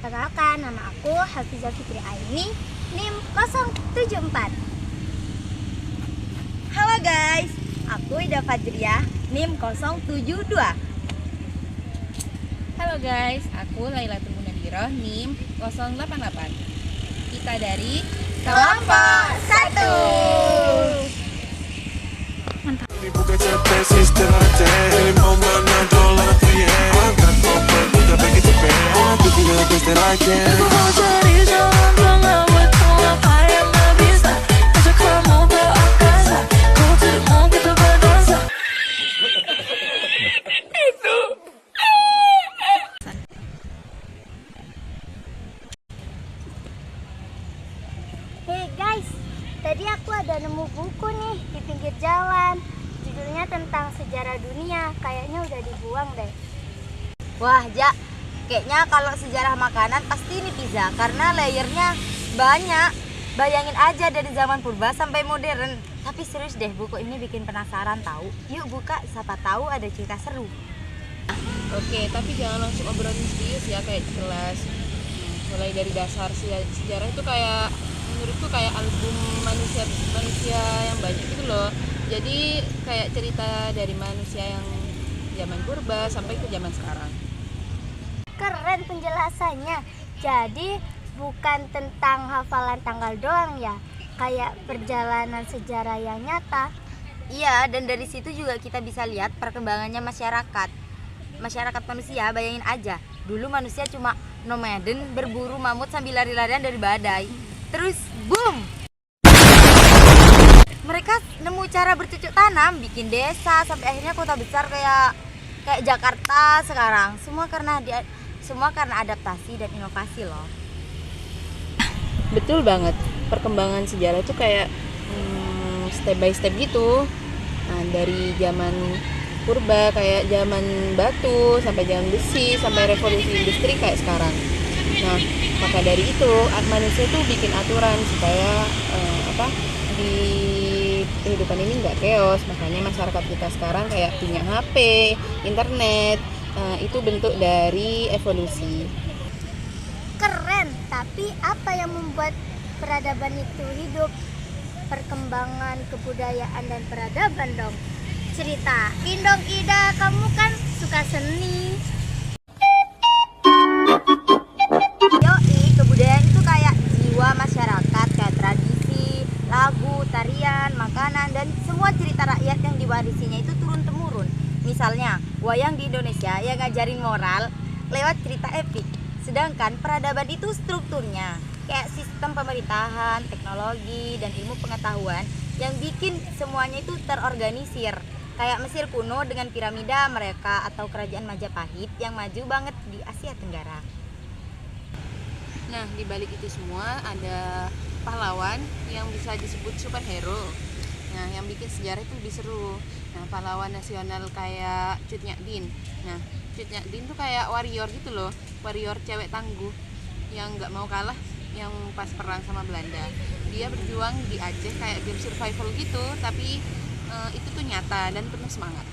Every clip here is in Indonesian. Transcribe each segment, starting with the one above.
Perkenalkan, nama aku Hafizah Fitri Aini, NIM 074. Halo guys, aku Ida Fajriah, NIM 072. Halo guys, aku Lailatul Munadiroh, NIM 088. Kita dari Kelompok 1. Hey guys, tadi aku ada nemu buku nih di pinggir jalan. Judulnya tentang sejarah dunia, kayaknya udah dibuang deh. Wah, Ja, kayaknya kalau sejarah makanan pasti ini pizza karena layernya banyak. Bayangin aja dari zaman purba sampai modern. Tapi serius deh, buku ini bikin penasaran tahu. Yuk buka, siapa tahu ada cerita seru. Oke, tapi jangan langsung obrolin serius ya kayak di kelas. Mulai dari dasar sejarah itu kayak menurutku kayak album manusia yang banyak gitu loh. Jadi kayak cerita dari manusia yang zaman purba sampai ke zaman sekarang. Keren penjelasannya. Jadi bukan tentang hafalan tanggal doang ya, kayak perjalanan sejarah yang nyata. Iya, dan dari situ juga kita bisa lihat perkembangannya masyarakat. Masyarakat manusia, bayangin aja. Dulu manusia cuma nomaden, berburu mamut sambil lari-larian dari badai. Terus boom! Mereka nemu cara bercocok tanam, bikin desa, sampai akhirnya kota besar kayak Jakarta sekarang. Semua karena adaptasi dan inovasi loh. Betul banget. Perkembangan sejarah itu kayak step by step gitu. Nah, dari zaman purba kayak zaman batu sampai zaman besi sampai revolusi industri kayak sekarang. Nah, maka dari itu manusia tuh bikin aturan supaya di kehidupan ini nggak chaos. Makanya masyarakat kita sekarang kayak punya HP, internet. Itu bentuk dari evolusi. Keren, tapi apa yang membuat peradaban itu hidup? Perkembangan kebudayaan dan peradaban dong. Ceritain dong Ida, kamu kan suka seni. Yoi, kebudayaan itu kayak jiwa masyarakat, kayak tradisi, lagu, tarian, makanan, dan semua cerita rakyat yang diwarisinya itu turun-temurun. Misalnya, wayang di Indonesia yang ngajarin moral lewat cerita epik. Sedangkan peradaban itu strukturnya kayak sistem pemerintahan, teknologi, dan ilmu pengetahuan yang bikin semuanya itu terorganisir. Kayak Mesir kuno dengan piramida mereka atau kerajaan Majapahit yang maju banget di Asia Tenggara. Nah, di balik itu semua ada pahlawan yang bisa disebut superhero. Nah, yang bikin sejarah itu lebih seru. Nah, pahlawan nasional kayak Cut Nyak Dien. Nah, Cut Nyak Dien tuh kayak warrior gitu loh, warrior cewek tangguh yang nggak mau kalah yang pas perang sama Belanda. Dia berjuang di Aceh kayak game survival gitu, tapi itu tuh nyata dan penuh semangat.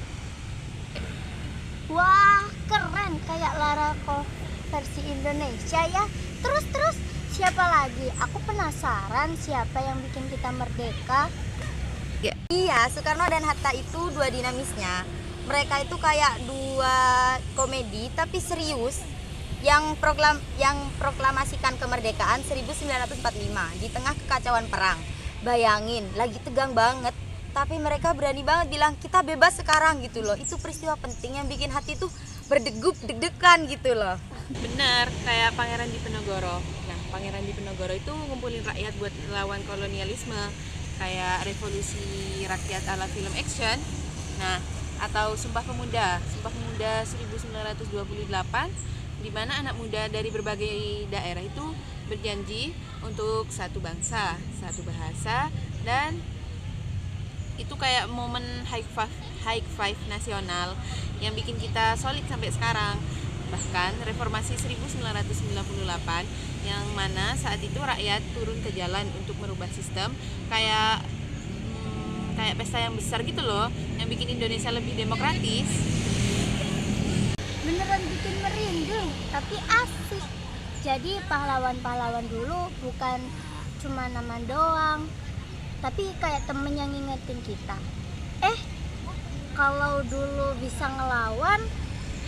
Wah, keren, kayak Lara Croft versi Indonesia ya. Terus siapa lagi? Aku penasaran siapa yang bikin kita merdeka. Iya, Soekarno dan Hatta itu dua dinamisnya. Mereka itu kayak dua komedi tapi serius yang proklamasikan kemerdekaan 1945 di tengah kekacauan perang. Bayangin, lagi tegang banget, tapi mereka berani banget bilang kita bebas sekarang gitu loh. Itu peristiwa penting yang bikin hati tuh berdegup deg-degan gitu loh. Benar, kayak Pangeran Diponegoro. Nah, Pangeran Diponegoro itu ngumpulin rakyat buat lawan kolonialisme, kayak revolusi rakyat ala film action. Nah, atau Sumpah Pemuda 1928, di mana anak muda dari berbagai daerah itu berjanji untuk satu bangsa, satu bahasa, dan itu kayak momen high five nasional yang bikin kita solid sampai sekarang. Bahkan reformasi 1998 yang mana saat itu rakyat turun ke jalan untuk merubah sistem kayak pesta yang besar gitu loh, yang bikin Indonesia lebih demokratis. Beneran bikin merinding, tapi asik. Jadi pahlawan-pahlawan dulu bukan cuma nama doang, tapi kayak temen yang ngingetin kita. Kalau dulu bisa ngelawan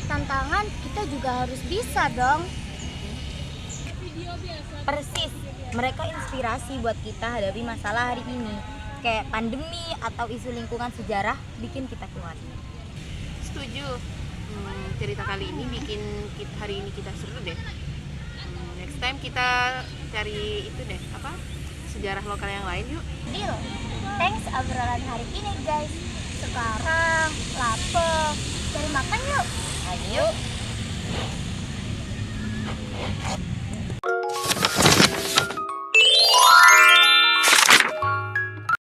tantangan, kita juga harus bisa dong. Persis, mereka inspirasi buat kita hadapi masalah hari ini. Kayak pandemi atau isu lingkungan sejarah bikin kita kuat. Setuju. Cerita kali ini bikin hari ini kita seru deh. Next time kita cari itu deh, sejarah lokal yang lain yuk. Deal. Thanks obrolan hari ini guys. Sekarang lapar, cari makan yuk. Ayo.